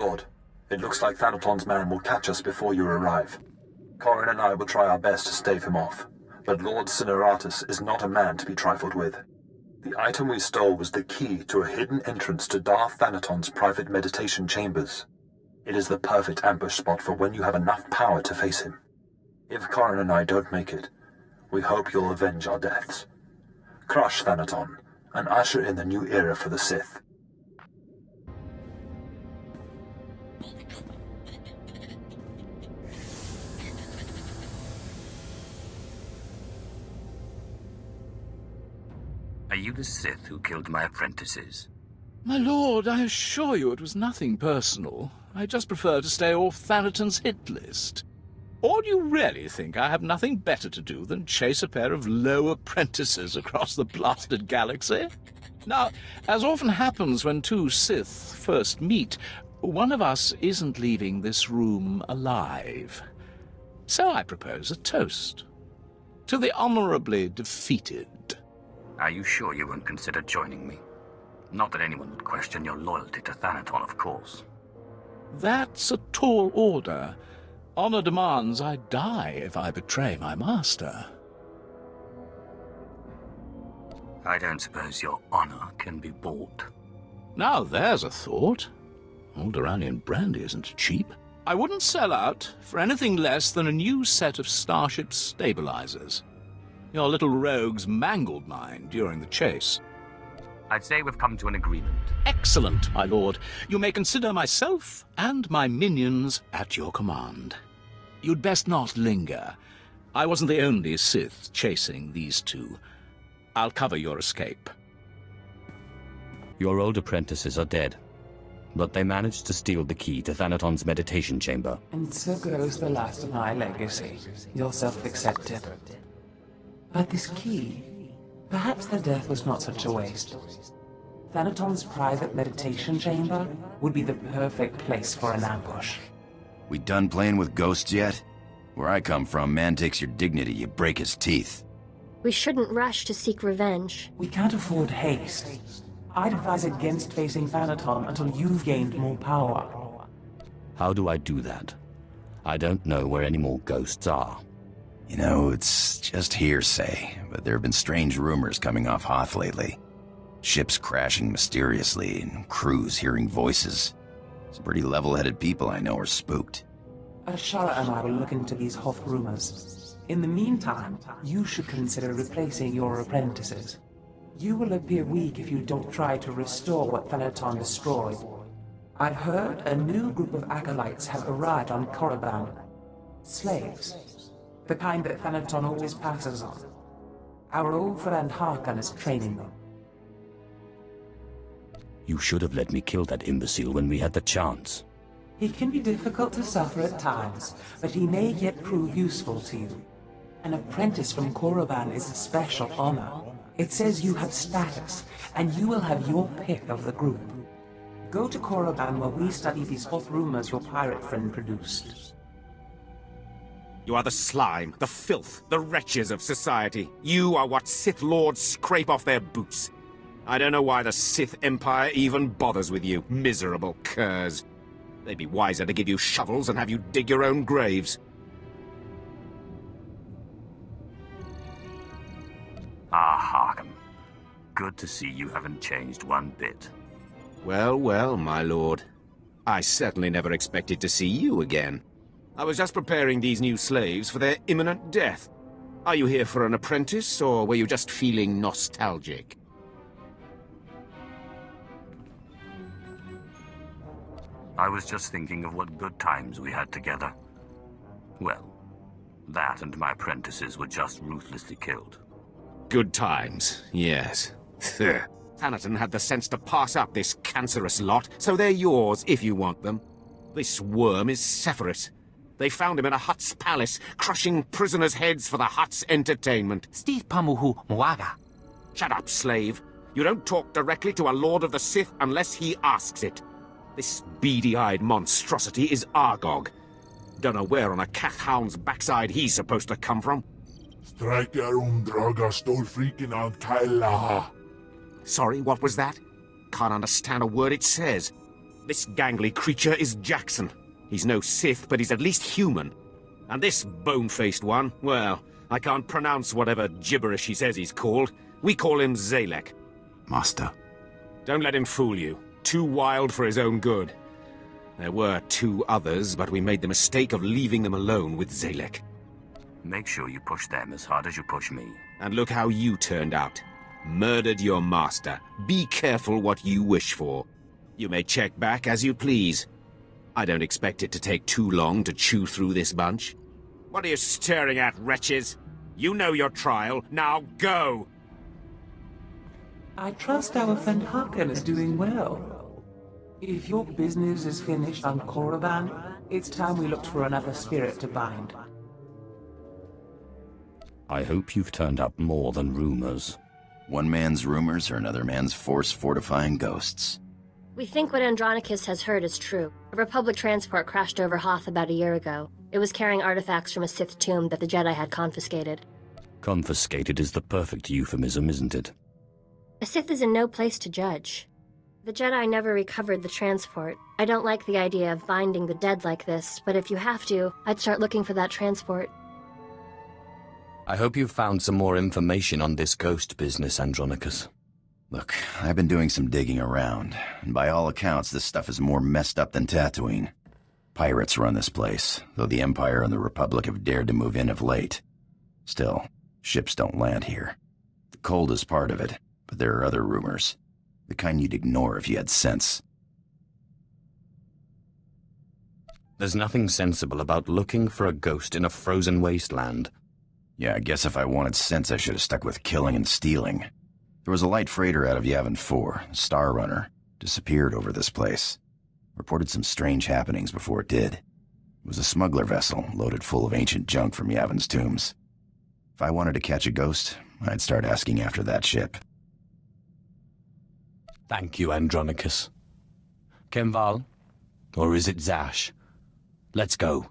Lord, it looks like Thanaton's man will catch us before you arrive. Corrin and I will try our best to stave him off, but Lord Cineratus is not a man to be trifled with. The item we stole was the key to a hidden entrance to Darth Thanaton's private meditation chambers. It is the perfect ambush spot for when you have enough power to face him. If Corrin and I don't make it, we hope you'll avenge our deaths. Crush Thanaton, and usher in the new era for the Sith. Are you the Sith who killed my apprentices? My lord, I assure you it was nothing personal. I just prefer to stay off Thanaton's hit list. Or do you really think I have nothing better to do than chase a pair of low apprentices across the blasted galaxy? Now, as often happens when two Sith first meet, one of us isn't leaving this room alive. So I propose a toast. To the honorably defeated. Are you sure you won't consider joining me? Not that anyone would question your loyalty to Thanaton, of course. That's a tall order. Honor demands I die if I betray my master. I don't suppose your honor can be bought. Now there's a thought. Alderaanian brandy isn't cheap. I wouldn't sell out for anything less than a new set of starship stabilizers. Your little rogues mangled mine during the chase. I'd say we've come to an agreement. Excellent, my lord. You may consider myself and my minions at your command. You'd best not linger. I wasn't the only Sith chasing these two. I'll cover your escape. Your old apprentices are dead, but they managed to steal the key to Thanaton's meditation chamber. And so goes the last of my legacy. Yourself accepted. But this key, perhaps their death was not such a waste. Thanaton's private meditation chamber would be the perfect place for an ambush. We done playing with ghosts yet? Where I come from, man takes your dignity, you break his teeth. We shouldn't rush to seek revenge. We can't afford haste. I'd advise against facing Thanaton until you've gained more power. How do I do that? I don't know where any more ghosts are. You know, it's just hearsay, but there have been strange rumors coming off Hoth lately. Ships crashing mysteriously, and crews hearing voices. Some pretty level-headed people I know are spooked. Ashara and I will look into these Hoth rumors. In the meantime, you should consider replacing your apprentices. You will appear weak if you don't try to restore what Thanaton destroyed. I've heard a new group of acolytes have arrived on Korriban. Slaves. The kind that Thanaton always passes on. Our old friend Harkan is training them. You should have let me kill that imbecile when we had the chance. He can be difficult to suffer at times, but he may yet prove useful to you. An apprentice from Korriban is a special honor. It says you have status, and you will have your pick of the group. Go to Korriban where we study these Hoth rumors your pirate friend produced. You are the slime, the filth, the wretches of society. You are what Sith Lords scrape off their boots. I don't know why the Sith Empire even bothers with you, miserable curs. They'd be wiser to give you shovels and have you dig your own graves. Ah, Harkan. Good to see you haven't changed one bit. Well, well, my lord. I certainly never expected to see you again. I was just preparing these new slaves for their imminent death. Are you here for an apprentice, or were you just feeling nostalgic? I was just thinking of what good times we had together. Well, that and my apprentices were just ruthlessly killed. Good times, yes. Thanaton had the sense to pass up this cancerous lot, so they're yours if you want them. This worm is Sephiroth. They found him in a Hutt's palace, crushing prisoners' heads for the Hutt's entertainment. Steve Pamuhu Mwaga. Shut up, slave. You don't talk directly to a Lord of the Sith unless he asks it. This beady-eyed monstrosity is Argog. Don't know where on a cat hound's backside he's supposed to come from. Sorry, what was that? Can't understand a word it says. This gangly creature is Jackson. He's no Sith, but he's at least human. And this bone-faced one, well, I can't pronounce whatever gibberish he says he's called. We call him Zalek. Master. Don't let him fool you. Too wild for his own good. There were 2 others, but we made the mistake of leaving them alone with Zalek. Make sure you push them as hard as you push me. And look how you turned out. Murdered your master. Be careful what you wish for. You may check back as you please. I don't expect it to take too long to chew through this bunch. What are you staring at, wretches? You know your trial. Now go! I trust our friend Harkin is doing well. If your business is finished on Korriban, it's time we looked for another spirit to bind. I hope you've turned up more than rumors. One man's rumors are another man's force-fortifying ghosts. We think what Andronicus has heard is true. A Republic transport crashed over Hoth about a year ago. It was carrying artifacts from a Sith tomb that the Jedi had confiscated. Confiscated is the perfect euphemism, isn't it? A Sith is in no place to judge. The Jedi never recovered the transport. I don't like the idea of binding the dead like this, but if you have to, I'd start looking for that transport. I hope you've found some more information on this ghost business, Andronicus. Look, I've been doing some digging around, and by all accounts, this stuff is more messed up than Tatooine. Pirates run this place, though the Empire and the Republic have dared to move in of late. Still, ships don't land here. The cold is part of it, but there are other rumors. The kind you'd ignore if you had sense. There's nothing sensible about looking for a ghost in a frozen wasteland. Yeah, I guess if I wanted sense, I should have stuck with killing and stealing. There was a light freighter out of Yavin 4, the Star Runner, disappeared over this place. Reported some strange happenings before it did. It was a smuggler vessel loaded full of ancient junk from Yavin's tombs. If I wanted to catch a ghost, I'd start asking after that ship. Thank you, Andronicus. Kemval? Or is it Zash? Let's go.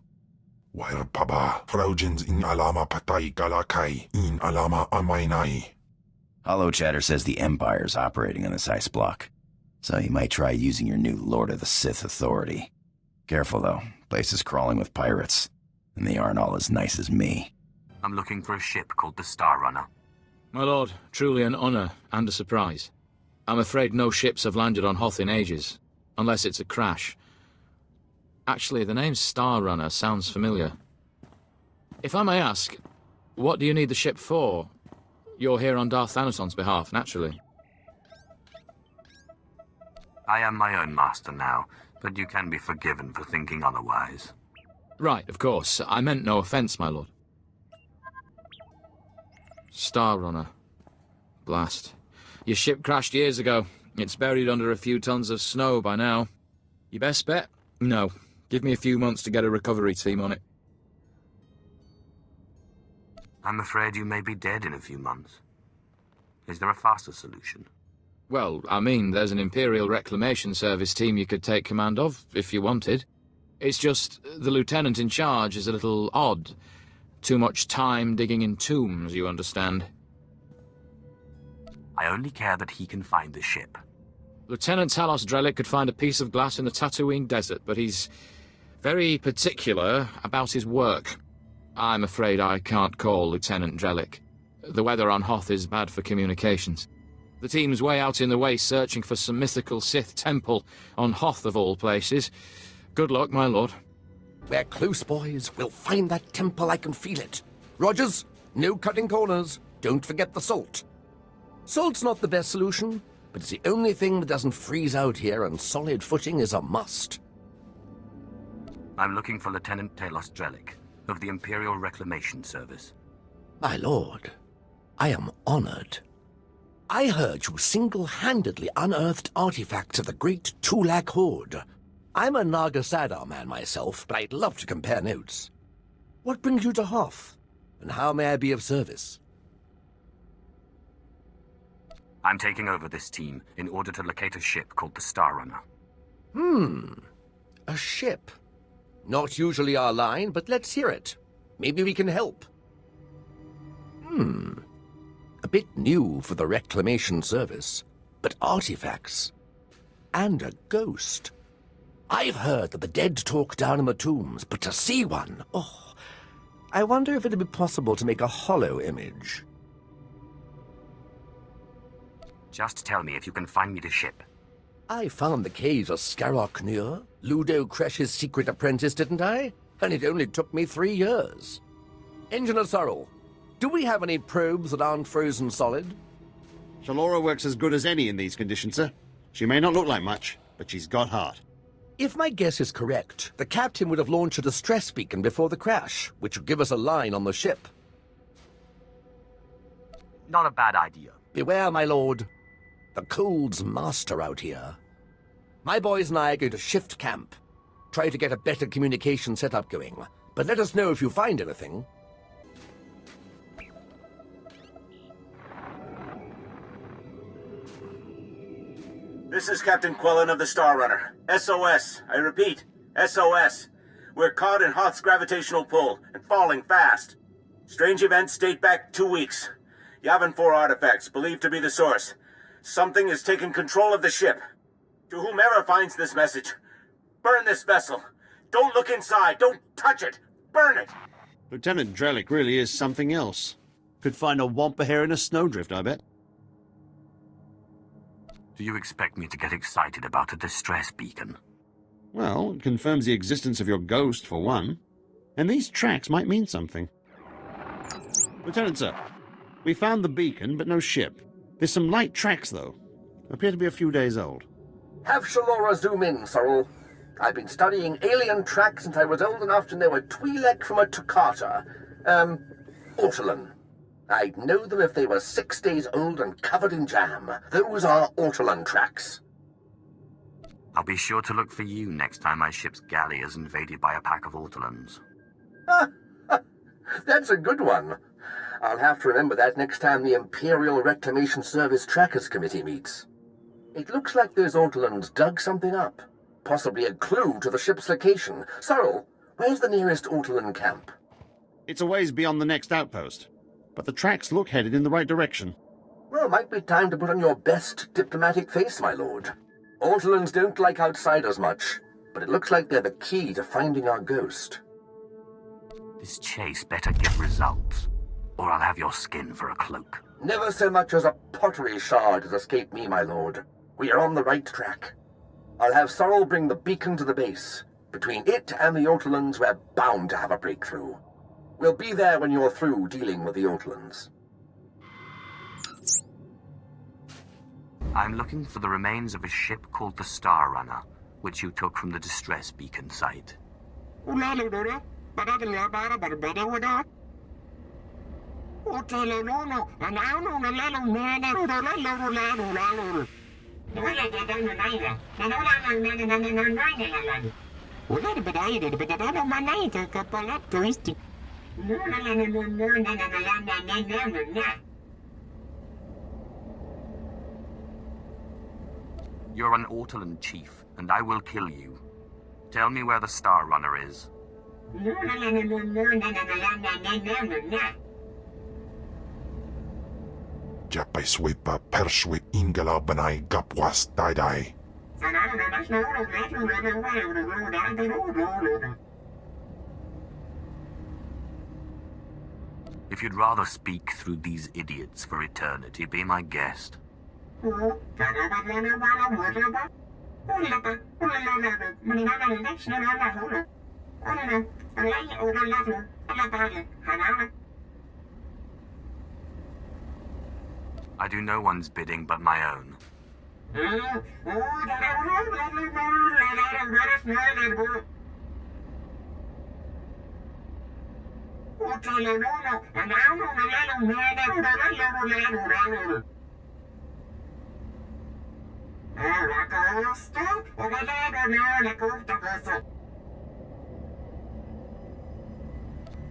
Wair paba, Fraujins in alama patai galakai, in alama amainai. Hollow Chatter says the Empire's operating on this ice block, so you might try using your new Lord of the Sith authority. Careful, though. Place is crawling with pirates, and they aren't all as nice as me. I'm looking for a ship called the Star Runner. My lord, truly an honor and a surprise. I'm afraid no ships have landed on Hoth in ages, unless it's a crash. Actually, the name Star Runner sounds familiar. If I may ask, what do you need the ship for? You're here on Darth Thanason's behalf, naturally. I am my own master now, but you can be forgiven for thinking otherwise. Right, of course. I meant no offense, my lord. Star Runner. Blast. Your ship crashed years ago. It's buried under a few tons of snow by now. Your best bet? No. Give me a few months to get a recovery team on it. I'm afraid you may be dead in a few months. Is there a faster solution? Well, I mean, there's an Imperial Reclamation Service team you could take command of, if you wanted. It's just, the lieutenant in charge is a little odd. Too much time digging in tombs, you understand. I only care that he can find the ship. Lieutenant Talos Drellick could find a piece of glass in the Tatooine desert, but he's very particular about his work. I'm afraid I can't call Lieutenant Drellick. The weather on Hoth is bad for communications. The team's way out in the waste searching for some mythical Sith temple on Hoth of all places. Good luck, my lord. We're close, boys. We'll find that temple, I can feel it. Rogers, no cutting corners. Don't forget the salt. Salt's not the best solution, but it's the only thing that doesn't freeze out here, and solid footing is a must. I'm looking for Lieutenant Talos Drellick of the Imperial Reclamation Service. My lord, I am honored. I heard you single-handedly unearthed artifacts of the great Tulak Horde. I'm a Naga Sadar man myself, but I'd love to compare notes. What brings you to Hoth, and how may I be of service? I'm taking over this team in order to locate a ship called the Star Runner. A ship. Not usually our line, but let's hear it. Maybe we can help. A bit new for the Reclamation Service, but artifacts. And a ghost. I've heard that the dead talk down in the tombs, but to see one, oh, I wonder if it'd be possible to make a hollow image. Just tell me if you can find me the ship. I found the caves of Scarrock Nur, Ludo Cresh's secret apprentice, didn't I? And it only took me 3 years. Engineer Sorrel, do we have any probes that aren't frozen solid? SWTOR works as good as any in these conditions, sir. She may not look like much, but she's got heart. If my guess is correct, the captain would have launched a distress beacon before the crash, which would give us a line on the ship. Not a bad idea. Beware, my lord. The cold's master out here. My boys and I are going to shift camp. Try to get a better communication setup going. But let us know if you find anything. This is Captain Quellen of the Star Runner. SOS. I repeat, SOS. We're caught in Hoth's gravitational pull and falling fast. Strange events date back 2 weeks. Yavin 4 artifacts believed to be the source. Something is taking control of the ship. To whomever finds this message, burn this vessel. Don't look inside. Don't touch it. Burn it. Lieutenant Drellick really is something else. Could find a wampa hair in a snowdrift, I bet. Do you expect me to get excited about a distress beacon? Well, it confirms the existence of your ghost, for one. And these tracks might mean something. Lieutenant, sir, we found the beacon, but no ship. There's some light tracks, though. Appear to be a few days old. Have SWTOR zoom in, Sorrel. I've been studying alien tracks since I was old enough to know a Twi'lek from a Toccata. Ortolan. I'd know them if they were 6 days old and covered in jam. Those are Ortolan tracks. I'll be sure to look for you next time my ship's galley is invaded by a pack of Ortolans. That's a good one. I'll have to remember that next time the Imperial Reclamation Service Trackers Committee meets. It looks like those Ortolans dug something up. Possibly a clue to the ship's location. Sorrel, where's the nearest Ortolan camp? It's a ways beyond the next outpost, but the tracks look headed in the right direction. Well, might be time to put on your best diplomatic face, my lord. Ortolans don't like outsiders much, but it looks like they're the key to finding our ghost. This chase better give results, or I'll have your skin for a cloak. Never so much as a pottery shard has escaped me, my lord. We are on the right track. I'll have Sorrel bring the beacon to the base. Between it and the Ortolans, we're bound to have a breakthrough. We'll be there when you're through dealing with the Ortolans. I'm looking for the remains of a ship called the Star Runner, which you took from the distress beacon site. You're an Ortolan chief, and I will kill you. Tell me where the Star Runner is. Japaiswipa perswip ingala banai gapwas daidai. If you'd rather speak through these idiots for eternity, be my guest. I do no one's bidding but my own.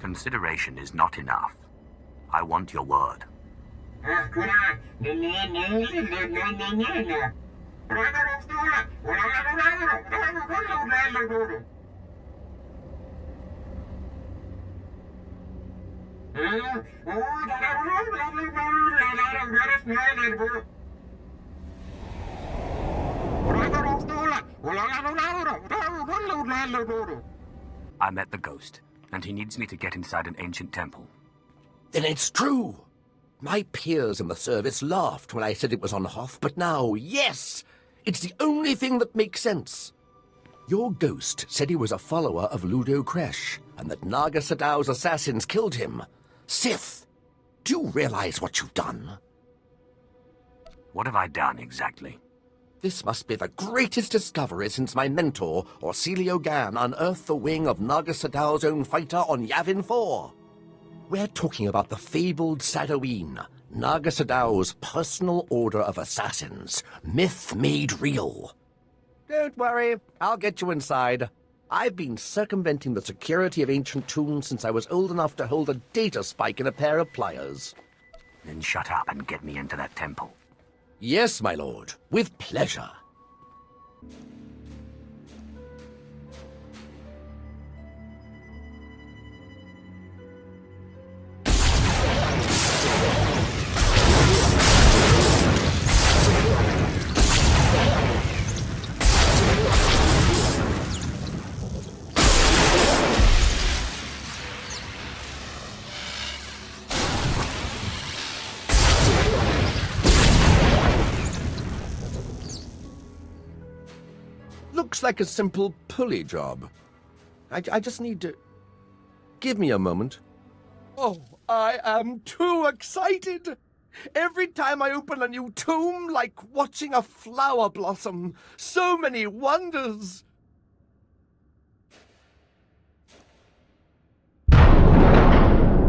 Consideration is not enough. I want your word. I met the ghost, and he needs me to get inside an ancient temple. Then it's true! My peers in the service laughed when I said it was on Hoth, but now, yes! It's the only thing that makes sense. Your ghost said he was a follower of Ludo Kresh, and that Naga Sadow's assassins killed him. Sith, do you realize what you've done? What have I done exactly? This must be the greatest discovery since my mentor, Orsilio Gan, unearthed the wing of Naga Sadow's own fighter on Yavin 4. We're talking about the fabled Sadoween, Naga Sadow's personal order of assassins, myth made real. Don't worry, I'll get you inside. I've been circumventing the security of ancient tombs since I was old enough to hold a data spike in a pair of pliers. Then shut up and get me into that temple. Yes, my lord, with pleasure. Looks like a simple pulley job. I just need to... Give me a moment. Oh, I am too excited! Every time I open a new tomb, like watching a flower blossom. So many wonders!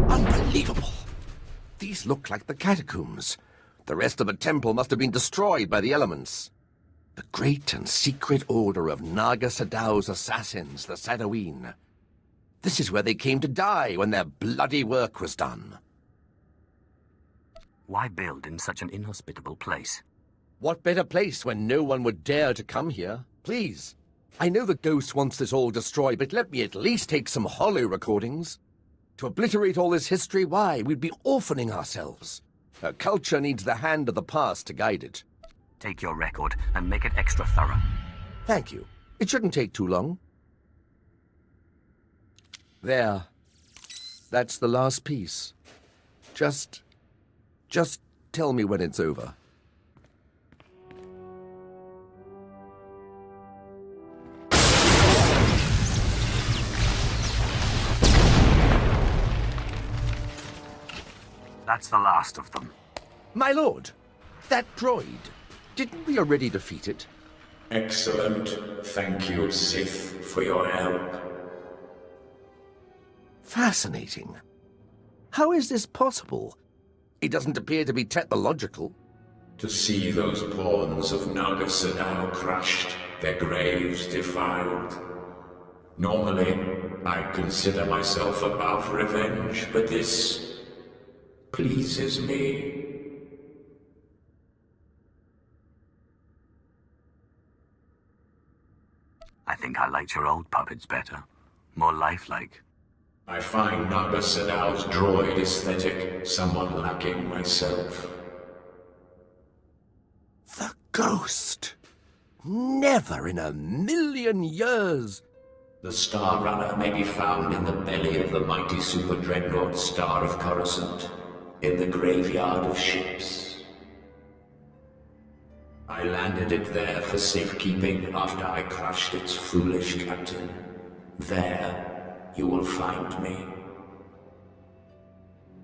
Unbelievable! These look like the catacombs. The rest of the temple must have been destroyed by the elements. The great and secret order of Naga Sadow's assassins, the Sadoween. This is where they came to die when their bloody work was done. Why build in such an inhospitable place? What better place when no one would dare to come here? Please. I know the ghost wants this all destroyed, but let me at least take some hollow recordings. To obliterate all this history, why, we'd be orphaning ourselves. Our culture needs the hand of the past to guide it. Take your record and make it extra thorough. Thank you. It shouldn't take too long. There. That's the last piece. Just tell me when it's over. That's the last of them. My lord, that droid. Didn't we already defeat it? Excellent. Thank you, Sith, for your help. Fascinating. How is this possible? It doesn't appear to be technological. To see those pawns of Naga Sadow crushed, their graves defiled. Normally, I'd consider myself above revenge, but this pleases me. I think I liked your old puppets better. More lifelike. I find Naga Sadow's droid aesthetic somewhat lacking myself. The ghost! Never in a million years! The Star Runner may be found in the belly of the mighty super dreadnought Star of Coruscant, in the graveyard of ships. I landed it there for safekeeping after I crushed its foolish captain. There, you will find me.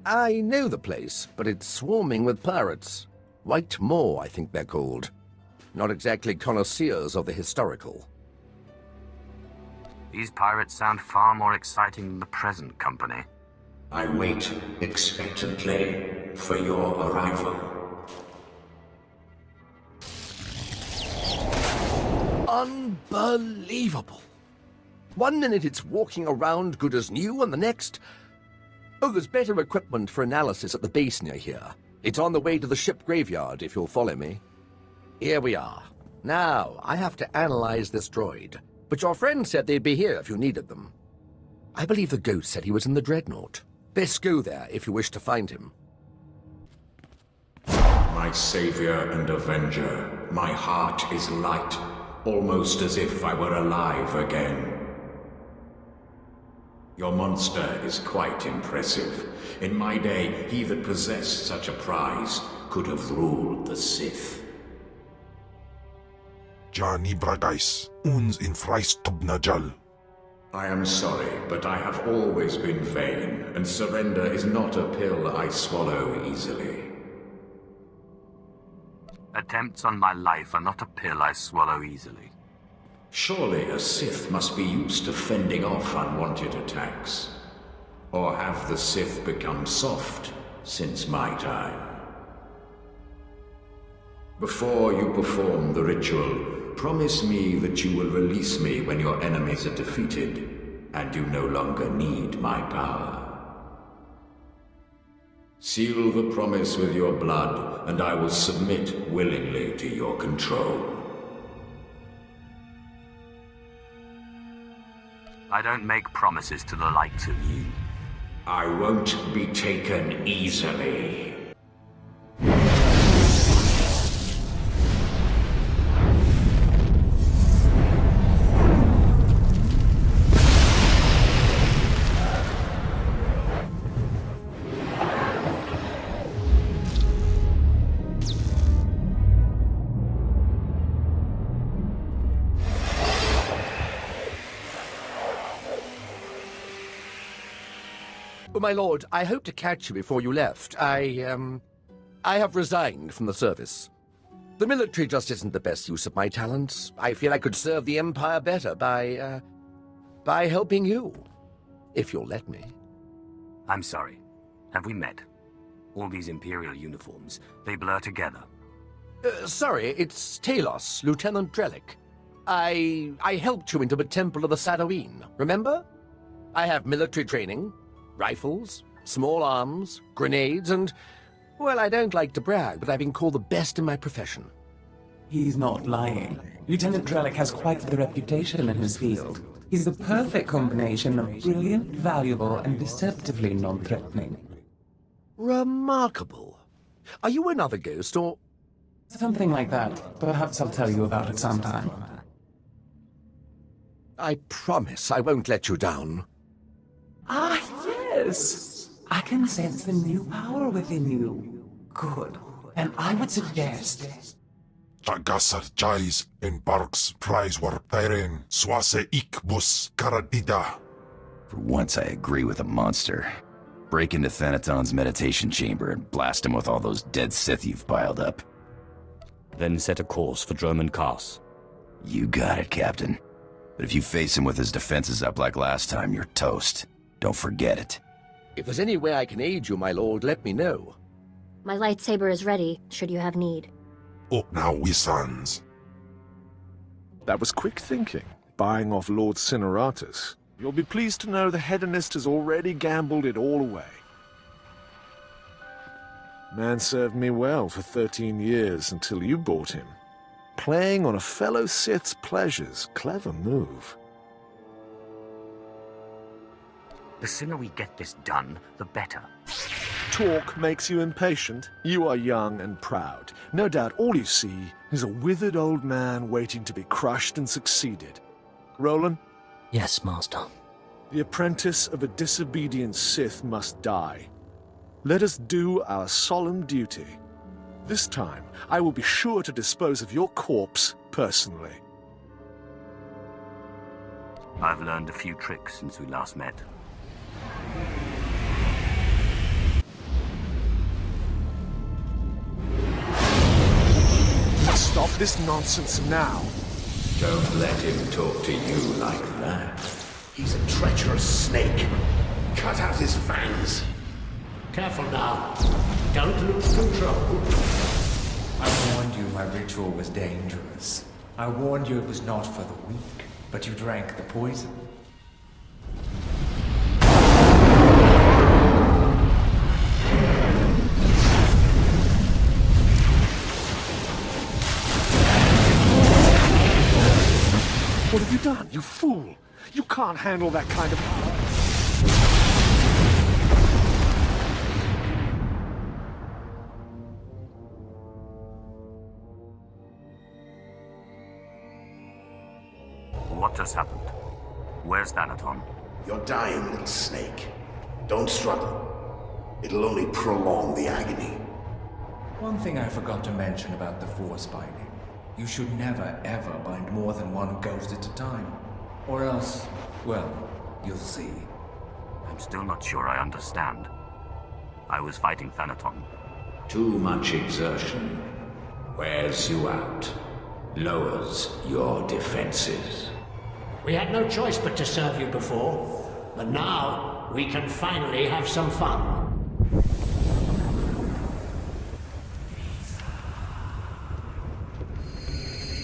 I know the place, but it's swarming with pirates. White Moor, I think they're called. Not exactly connoisseurs of the historical. These pirates sound far more exciting than the present company. I wait expectantly for your arrival. Unbelievable! One minute it's walking around good as new, and the next... Oh, there's better equipment for analysis at the base near here. It's on the way to the ship graveyard, if you'll follow me. Here we are. Now, I have to analyze this droid. But your friend said they'd be here if you needed them. I believe the ghost said he was in the Dreadnought. Best go there if you wish to find him. My savior and avenger, my heart is light. almost as if I were alive again. Your monster is quite impressive. In my day, he that possessed such a prize could have ruled the Sith. Jani Bragais, uns in Freistubnajal. I am sorry, but I have always been vain, and surrender is not a pill I swallow easily. Attempts on my life are not a pill I swallow easily. Surely a Sith must be used to fending off unwanted attacks. Or have the Sith become soft since my time? Before you perform the ritual, promise me that you will release me when your enemies are defeated, and you no longer need my power. Seal the promise with your blood, and I will submit willingly to your control. I don't make promises to the likes of you. I won't be taken easily. Oh, my lord, I hoped to catch you before you left. I have resigned from the service. The military just isn't the best use of my talents. I feel I could serve the Empire better by helping you. If you'll let me. I'm sorry. Have we met? All these Imperial uniforms, they blur together. Sorry, it's Talos, Lieutenant Drellick. I helped you into the Temple of the Sadoween, remember? I have military training. Rifles, small arms, grenades, and... well, I don't like to brag, but I've been called the best in my profession. He's not lying. Lieutenant Drellick has quite the reputation in his field. He's the perfect combination of brilliant, valuable, and deceptively non-threatening. Remarkable. Are you another ghost, or... something like that. Perhaps I'll tell you about it sometime. I promise I won't let you down. Ah, yes! I can sense the new power within you. Good. And I would suggest... Tagasar Jais in Parks Prize war Tyren Swase Ikbus Karadida. For once I agree with a monster. Break into Thanaton's meditation chamber and blast him with all those dead Sith you've piled up. Then set a course for Droman Kaas. You got it, Captain. But if you face him with his defenses up like last time, you're toast. Don't forget it. If there's any way I can aid you, my lord, let me know. My lightsaber is ready, should you have need. Up now, we sons. That was quick thinking, buying off Lord Cineratus. You'll be pleased to know the hedonist has already gambled it all away. Man served me well for 13 years until you bought him. Playing on a fellow Sith's pleasures, clever move. The sooner we get this done, the better. Talk makes you impatient. You are young and proud. No doubt all you see is a withered old man waiting to be crushed and succeeded. Roland? Yes, Master. The apprentice of a disobedient Sith must die. Let us do our solemn duty. This time, I will be sure to dispose of your corpse personally. I've learned a few tricks since we last met. Stop this nonsense now. Don't let him talk to you like that. He's a treacherous snake. Cut out his fangs. Careful now. Don't lose control. I warned you my ritual was dangerous. I warned you it was not for the weak, but you drank the poison. What have you done, you fool? You can't handle that kind of power. Where's Thanaton? You're dying, little snake. Don't struggle. It'll only prolong the agony. One thing I forgot to mention about the Force binding. You should never, ever bind more than one ghost at a time. Or else, well, you'll see. I'm still not sure I understand. I was fighting Thanaton. Too much exertion wears you out, lowers your defenses. We had no choice but to serve you before, but now we can finally have some fun.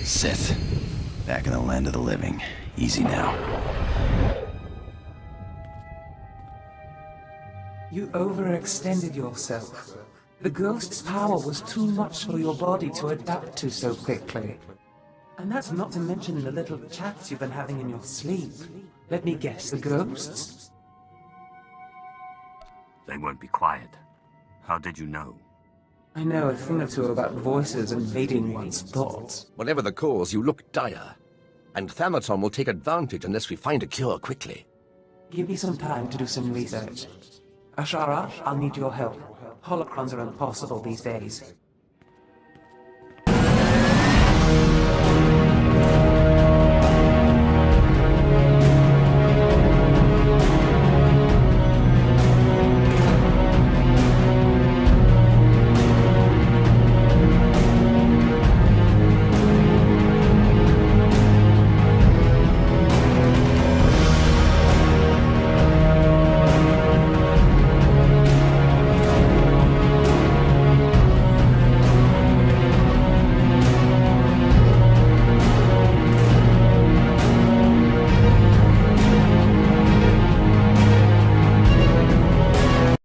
Sith. Back in the land of the living. Easy now. You overextended yourself. The ghost's power was too much for your body to adapt to so quickly. And that's not to mention the little chats you've been having in your sleep. Let me guess, the ghosts? They won't be quiet. How did you know? I know a thing or two about voices invading one's thoughts. Whatever the cause, you look dire. And Thanaton will take advantage unless we find a cure quickly. Give me some time to do some research. Ashara, I'll need your help. Holocrons are impossible these days.